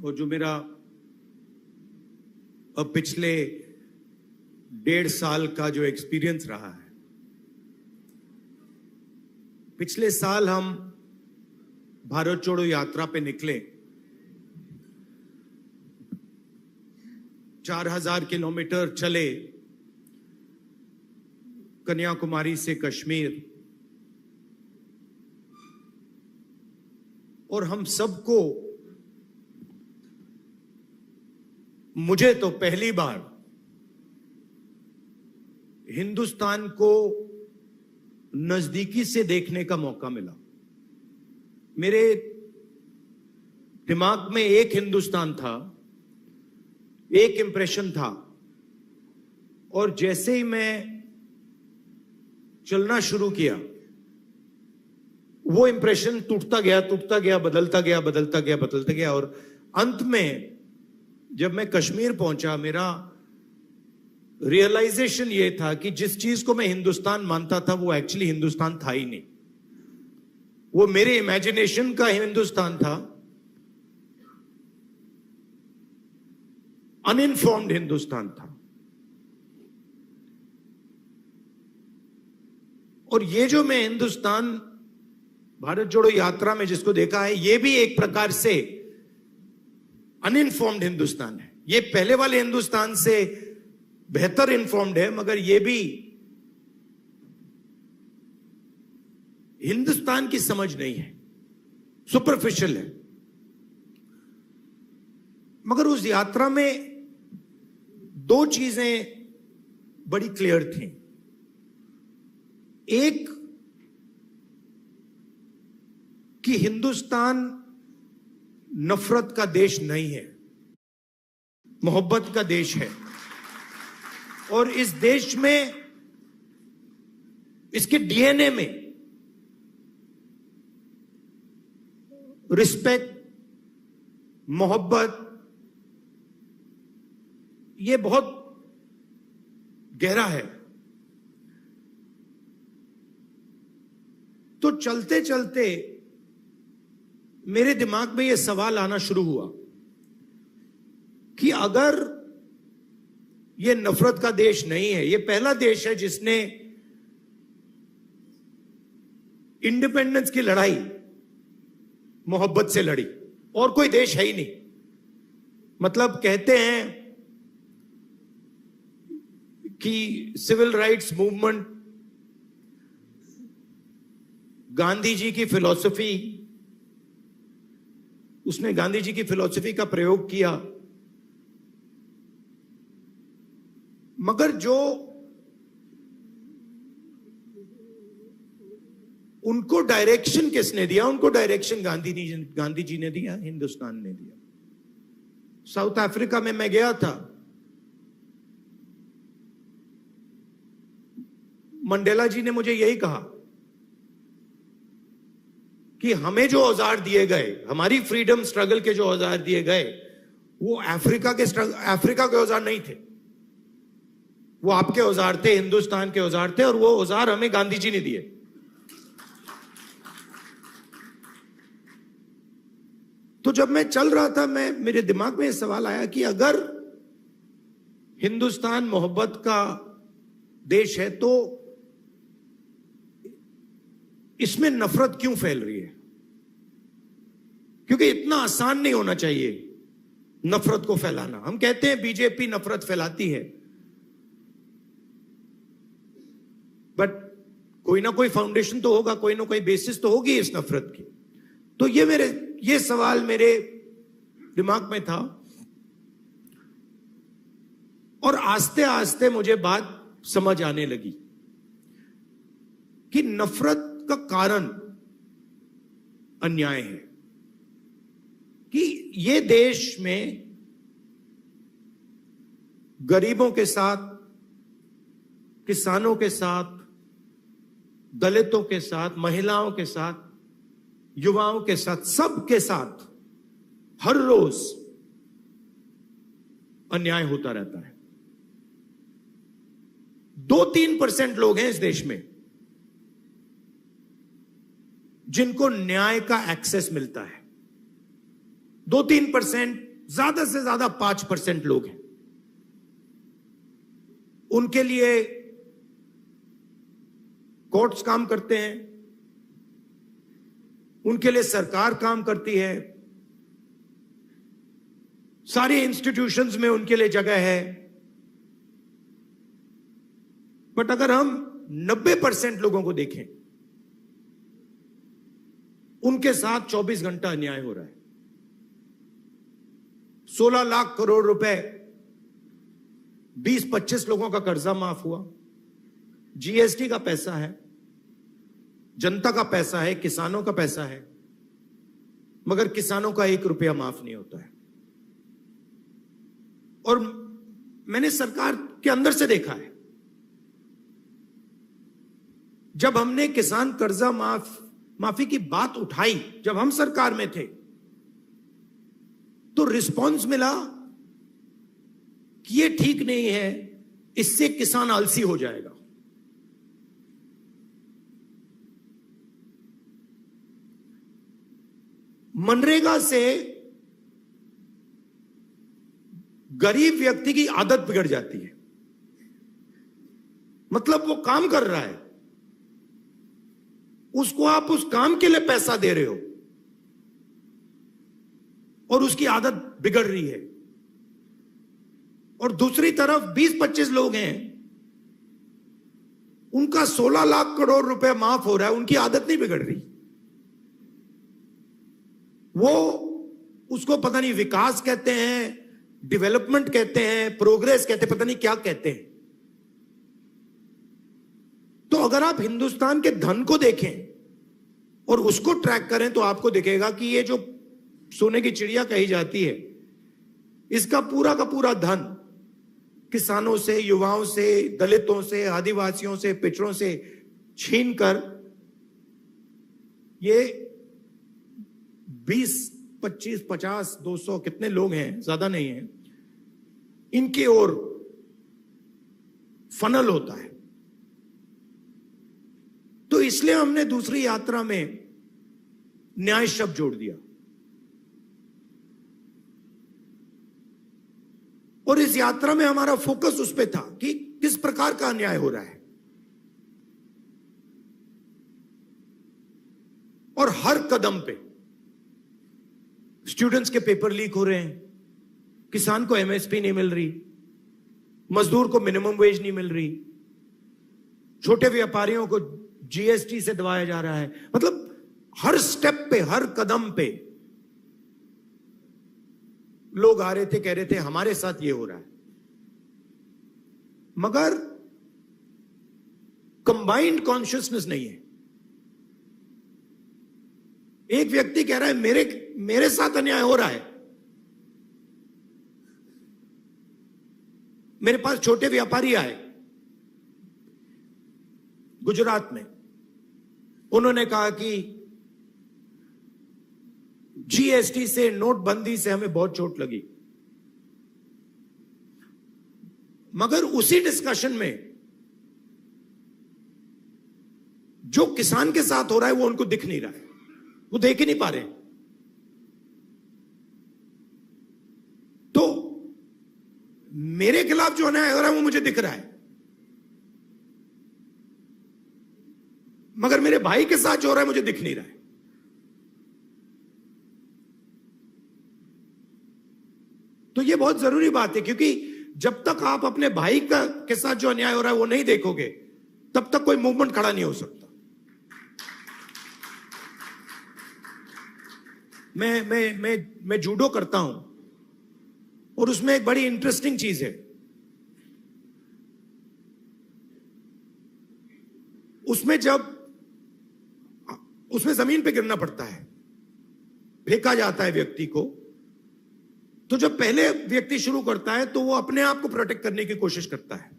और जो मेरा अब पिछले 1.5 साल का जो एक्सपीरियंस रहा है, पिछले साल हम भारत जोड़ो यात्रा पे निकले। 4000 किलोमीटर चले कन्याकुमारी से कश्मीर, और हम सबको, मुझे तो पहली बार हिंदुस्तान को नजदीकी से देखने का मौका मिला। मेरे दिमाग में एक हिंदुस्तान था, एक इंप्रेशन था, और जैसे ही मैं चलना शुरू किया, वो इंप्रेशन टूटता गया, बदलता गया, और अंत में जब मैं कश्मीर पहुंचा, मेरा रियलाइजेशन ये था कि जिस चीज को मैं हिंदुस्तान मानता था वो एक्चुअली हिंदुस्तान था ही नहीं। वो मेरे इमेजिनेशन का हिंदुस्तान था, अनइन्फॉर्म्ड हिंदुस्तान था। और ये जो मैं हिंदुस्तान भारत जोड़ो यात्रा में जिसको देखा है, ये भी एक प्रकार से अनइन्फॉर्म्ड हिंदुस्तान है। ये पहले वाले हिंदुस्तान से बेहतर इन्फॉर्म्ड है, मगर ये भी हिंदुस्तान की समझ नहीं है, सुपरफिशियल है। मगर उस यात्रा में 2 चीजें बड़ी क्लियर थी। एक कि हिंदुस्तान नफरत का देश नहीं है, मोहब्बत का देश है। और इस देश में, इसके डीएनए में रिस्पेक्ट, मोहब्बत, ये बहुत गहरा है। तो चलते चलते मेरे दिमाग में यह सवाल आना शुरू हुआ कि अगर यह नफरत का देश नहीं है, यह पहला देश है जिसने इंडिपेंडेंस की लड़ाई मोहब्बत से लड़ी, और कोई देश है ही नहीं। मतलब कहते हैं कि civil rights movement, Gandhi ji की फिलॉसफी, उसने गांधी जी की फिलॉसफी का प्रयोग किया, मगर जो उनको डायरेक्शन किसने दिया? उनको डायरेक्शन गांधी जी ने दिया, हिंदुस्तान ने दिया। साउथ अफ्रीका में मैं गया था, मंडेला जी ने मुझे यही कहा कि हमें जो औजार दिए गए, हमारी फ्रीडम स्ट्रगल के जो औजार दिए गए, वो अफ्रीका के औजार नहीं थे, वो आपके औजार थे, हिंदुस्तान के औजार थे, और वो औजार हमें गांधी जी ने दिए। तो जब मैं चल रहा था, मेरे दिमाग में यह सवाल आया कि अगर हिंदुस्तान मोहब्बत का देश है, तो इसमें नफरत क्यों फैल रही है? क्योंकि इतना आसान नहीं होना चाहिए नफरत को फैलाना। हम कहते हैं बीजेपी नफरत फैलाती है, बट कोई ना कोई फाउंडेशन तो होगा, कोई ना कोई बेसिस तो होगी इस नफरत की। तो ये सवाल मेरे दिमाग में था, और आस्ते आस्ते मुझे बात समझ आने लगी कि नफरत का कारण अन्याय है। कि ये देश में गरीबों के साथ, किसानों के साथ, दलितों के साथ, महिलाओं के साथ, युवाओं के साथ, सबके साथ हर रोज अन्याय होता रहता है। 2-3% लोग हैं इस देश में जिनको न्याय का एक्सेस मिलता है। 2-3% ज्यादा से ज्यादा 5% लोग हैं। उनके लिए कोर्ट्स काम करते हैं, उनके लिए सरकार काम करती है, सारी इंस्टीट्यूशंस में उनके लिए जगह है। बट अगर हम 90% लोगों को देखें, उनके साथ 24 घंटा अन्याय हो रहा है। 16 लाख करोड़ रुपए 20-25 लोगों का कर्जा माफ हुआ। जीएसटी का पैसा है, जनता का पैसा है, किसानों का पैसा है, मगर किसानों का 1 रुपया माफ नहीं होता है। और मैंने सरकार के अंदर से देखा है, जब हमने किसान कर्जा माफी की बात उठाई, जब हम सरकार में थे, तो रिस्पांस मिला कि ये ठीक नहीं है, इससे किसान आलसी हो जाएगा। मनरेगा से गरीब व्यक्ति की आदत बिगड़ जाती है। मतलब वो काम कर रहा है, उसको आप उस काम के लिए पैसा दे रहे हो और उसकी आदत बिगड़ रही है। और दूसरी तरफ 20-25 लोग हैं, उनका 16 लाख करोड़ रुपए माफ हो रहा है, उनकी आदत नहीं बिगड़ रही। वो उसको पता नहीं विकास कहते हैं, डेवलपमेंट कहते हैं, प्रोग्रेस कहते हैं, पता नहीं क्या कहते हैं। तो अगर आप हिंदुस्तान के धन को देखें और उसको ट्रैक करें तो आपको दिखेगा कि ये जो सोने की चिड़िया कही जाती है, इसका पूरा का पूरा धन किसानों से, युवाओं से, दलितों से, आदिवासियों से, पिछड़ों से छीनकर ये 20, 25, 50, 200 कितने लोग हैं, ज्यादा नहीं है, इनकी ओर फनल होता है। तो इसलिए हमने दूसरी यात्रा में न्याय शब्द जोड़ दिया। और इस यात्रा में हमारा फोकस उस पे था कि किस प्रकार का अन्याय हो रहा है। और हर कदम पे स्टूडेंट्स के पेपर लीक हो रहे हैं, किसान को एमएसपी नहीं मिल रही, मजदूर को मिनिमम वेज नहीं मिल रही, छोटे व्यापारियों को जीएसटी से दबाया जा रहा है। मतलब हर स्टेप पे, हर कदम पे लोग आ रहे थे, कह रहे थे हमारे साथ ये हो रहा है। मगर कंबाइंड कॉन्शियसनेस नहीं है। एक व्यक्ति कह रहा है मेरे साथ अन्याय हो रहा है। मेरे पास छोटे व्यापारी आए गुजरात में, उन्होंने कहा कि जीएसटी से, नोटबंदी से हमें बहुत चोट लगी। मगर उसी डिस्कशन में जो किसान के साथ हो रहा है वो उनको दिख नहीं रहा है, वो देख ही नहीं पा रहे। तो मेरे खिलाफ जो अन्याय हो रहा है वो मुझे दिख रहा है, मगर मेरे भाई के साथ जो हो रहा है मुझे दिख नहीं रहा है। तो ये बहुत जरूरी बात है, क्योंकि जब तक आप अपने भाई के साथ जो अन्याय हो रहा है वो नहीं देखोगे, तब तक कोई मूवमेंट खड़ा नहीं हो सकता। मैं जूडो करता हूं और उसमें एक बड़ी इंटरेस्टिंग चीज है। उसमें जमीन पे गिरना पड़ता है, फेंका जाता है व्यक्ति को। तो जब पहले व्यक्ति शुरू करता है तो वो अपने आप को प्रोटेक्ट करने की कोशिश करता है।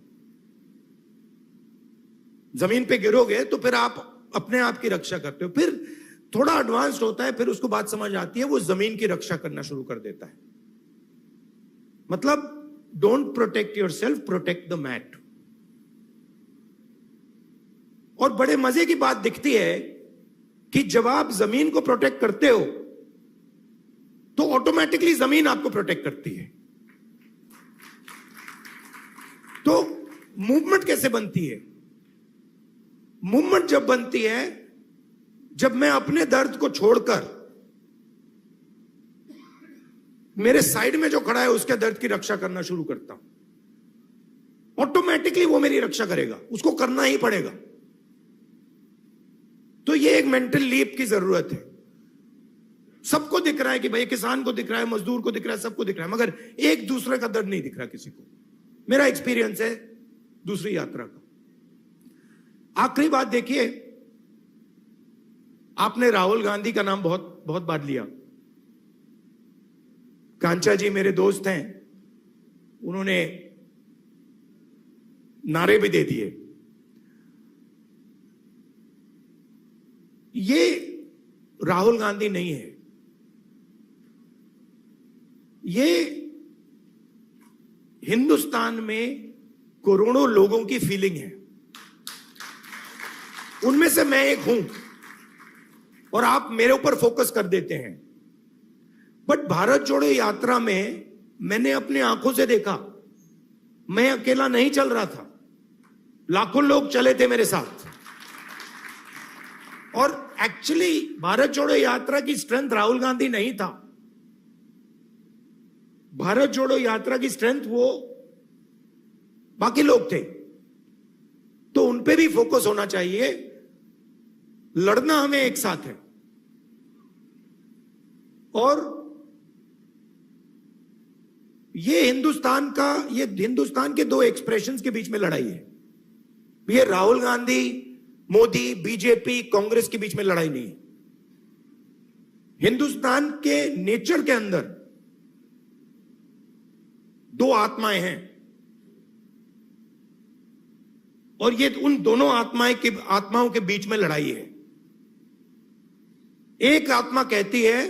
जमीन पे गिरोगे तो फिर आप अपने आप की रक्षा करते हो। फिर थोड़ा एडवांस्ड होता है, फिर उसको बात समझ आती है, वो जमीन की रक्षा करना शुरू कर देता है। मतलब don't protect yourself, protect the mat. और बड़े मजे की बात दिखती है कि जब आप जमीन को प्रोटेक्ट करते हो तो ऑटोमेटिकली जमीन आपको प्रोटेक्ट करती है। तो मूवमेंट कैसे बनती है? मूवमेंट जब बनती है जब मैं अपने दर्द को छोड़कर मेरे साइड में जो खड़ा है उसके दर्द की रक्षा करना शुरू करता हूं, ऑटोमेटिकली वो मेरी रक्षा करेगा, उसको करना ही पड़ेगा। तो ये एक मेंटल लीप की जरूरत है। सबको दिख रहा है कि भाई किसान को दिख रहा है, मजदूर को दिख रहा है, सबको दिख रहा है, मगर एक दूसरे का दर्द नहीं दिख रहा किसी को। मेरा एक्सपीरियंस है दूसरी यात्रा का। आखिरी बात देखिए, आपने राहुल गांधी का नाम बहुत बहुत बार लिया। कांचा जी मेरे दोस्त हैं, उन्होंने नारे भी दे दिए। ये राहुल गांधी नहीं है, ये हिंदुस्तान में करोड़ों लोगों की फीलिंग है। उनमें से मैं एक हूं और आप मेरे ऊपर फोकस कर देते हैं। बट भारत जोड़ो यात्रा में मैंने अपनी आंखों से देखा, मैं अकेला नहीं चल रहा था, लाखों लोग चले थे मेरे साथ। और एक्चुअली भारत जोड़ो यात्रा की स्ट्रेंथ राहुल गांधी नहीं था। भारत जोड़ो यात्रा की स्ट्रेंथ वो बाकी लोग थे। तो उन पे भी फोकस होना चाहिए। लड़ना हमें एक साथ है। और ये हिंदुस्तान के दो एक्सप्रेशंस के बीच में लड़ाई है। ये राहुल गांधी, मोदी, बीजेपी, कांग्रेस के बीच में लड़ाई नहीं है। हिंदुस्तान के नेचर के अंदर दो आत्माएं हैं और ये उन दोनों आत्माओं के बीच में लड़ाई है। एक आत्मा कहती है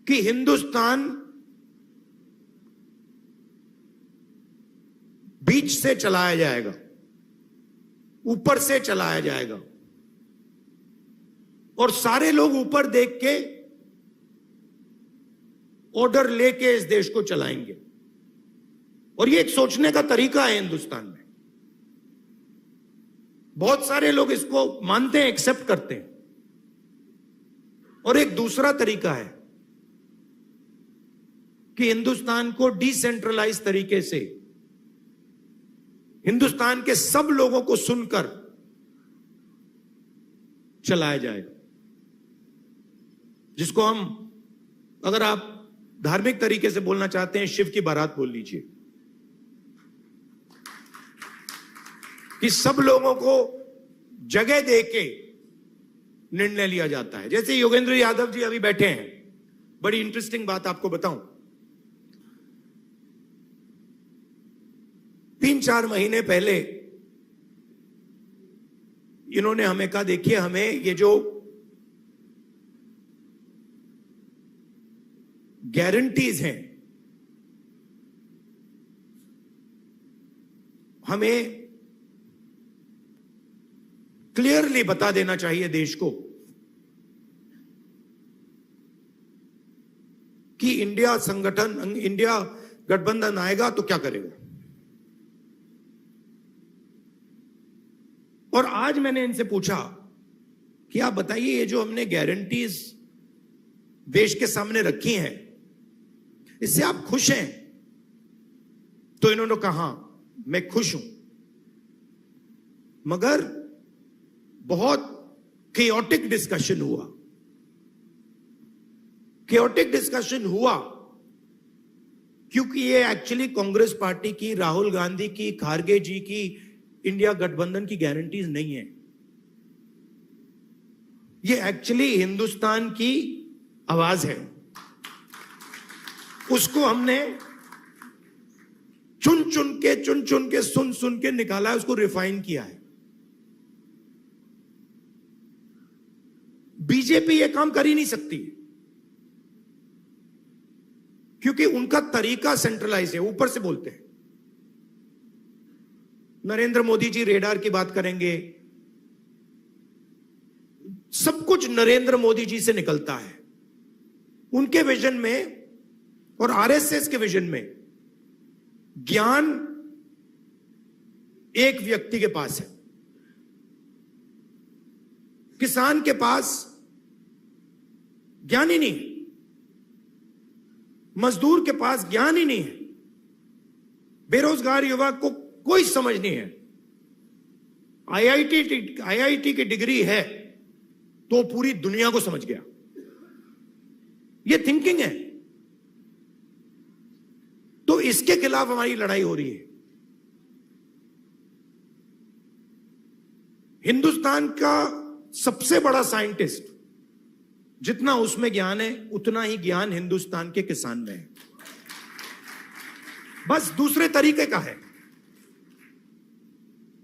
कि हिंदुस्तान बीच से चलाया जाएगा, ऊपर से चलाया जाएगा और सारे लोग ऊपर देख के ऑर्डर लेके इस देश को चलाएंगे। और ये एक सोचने का तरीका है हिंदुस्तान में। बहुत सारे लोग इसको मानते हैं, एक्सेप्ट करते हैं। और एक दूसरा तरीका है कि हिंदुस्तान को डिसेंट्रलाइज तरीके से हिंदुस्तान के सब लोगों को सुनकर चलाया जाएगा, जिसको हम, अगर आप धार्मिक तरीके से बोलना चाहते हैं, शिव की बारात बोल लीजिए। कि सब लोगों को जगह देके निर्णय लिया जाता है। जैसे योगेंद्र यादव जी अभी बैठे हैं, बड़ी इंटरेस्टिंग बात आपको बताऊं। 3-4 महीने पहले इन्होंने हमें कहा, देखिए हमें ये जो गारंटीज हैं, हमें क्लियरली बता देना चाहिए देश को कि इंडिया गठबंधन आएगा तो क्या करेगा। और आज मैंने इनसे पूछा कि आप बताइए, ये जो हमने गारंटीज देश के सामने रखी हैं, इससे आप खुश हैं? तो इन्होंने कहा मैं खुश हूं, मगर बहुत केओटिक डिस्कशन हुआ। केओटिक डिस्कशन हुआ क्योंकि ये एक्चुअली कांग्रेस पार्टी की, राहुल गांधी की, खारगे जी की इंडिया गठबंधन की गारंटीज नहीं है। ये एक्चुअली हिंदुस्तान की आवाज है। उसको हमने चुन चुन के सुन के निकाला है, उसको रिफाइन किया है। बीजेपी ये काम कर ही नहीं सकती क्योंकि उनका तरीका सेंट्रलाइज है, ऊपर से बोलते हैं। नरेंद्र मोदी जी रेडार की बात करेंगे, सब कुछ नरेंद्र मोदी जी से निकलता है। उनके विजन में और आरएसएस के विजन में ज्ञान एक व्यक्ति के पास है। किसान के पास ज्ञान ही नहीं है, मजदूर के पास ज्ञान ही नहीं है, बेरोजगार युवा को कोई समझ नहीं है। आईआईटी की डिग्री है तो पूरी दुनिया को समझ गया। यह थिंकिंग है। तो इसके खिलाफ हमारी लड़ाई हो रही है। हिंदुस्तान का सबसे बड़ा साइंटिस्ट, जितना उसमें ज्ञान है उतना ही ज्ञान हिंदुस्तान के किसान में है, बस दूसरे तरीके का है।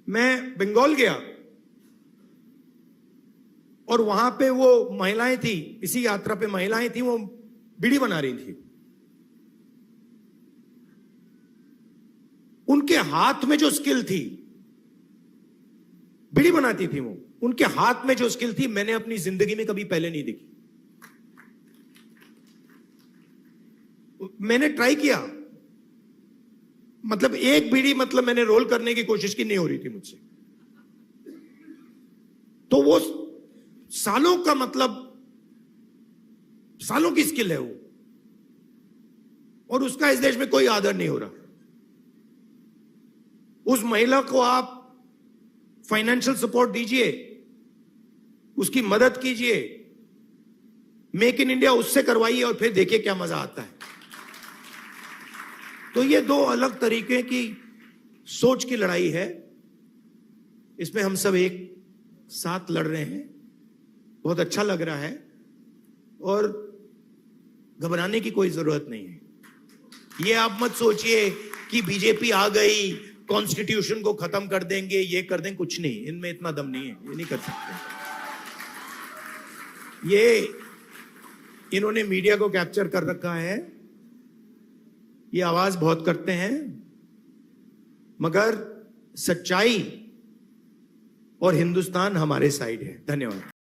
मैं बंगाल गया और वहां पे वो महिलाएं थी, इसी यात्रा पे महिलाएं थी, वो बीड़ी बना रही थी। उनके हाथ में जो स्किल थी, बीड़ी बनाती थी वो, उनके हाथ में जो स्किल थी मैंने अपनी जिंदगी में कभी पहले नहीं देखी। मैंने ट्राई किया, मतलब एक बीड़ी मतलब मैंने रोल करने की कोशिश की, नहीं हो रही थी मुझसे। तो वो सालों का, मतलब सालों की स्किल है वो, और उसका इस देश में कोई आदर नहीं हो रहा। उस महिला को आप फाइनेंशियल सपोर्ट दीजिए, उसकी मदद कीजिए, मेक इन इंडिया उससे करवाइए और फिर देखिए क्या मजा आता है। तो ये दो अलग तरीके की सोच की लड़ाई है। इसमें हम सब एक साथ लड़ रहे हैं। बहुत अच्छा लग रहा है और घबराने की कोई जरूरत नहीं है। ये आप मत सोचिए कि बीजेपी आ गई, कॉन्स्टिट्यूशन को खत्म कर देंगे, ये कर देंगे, कुछ नहीं, इनमें इतना दम नहीं है, ये नहीं कर सकते। ये इन्होंने मीडिया को कैप्चर कर रखा है, ये आवाज बहुत करते हैं, मगर सच्चाई और हिंदुस्तान हमारे साइड है। धन्यवाद।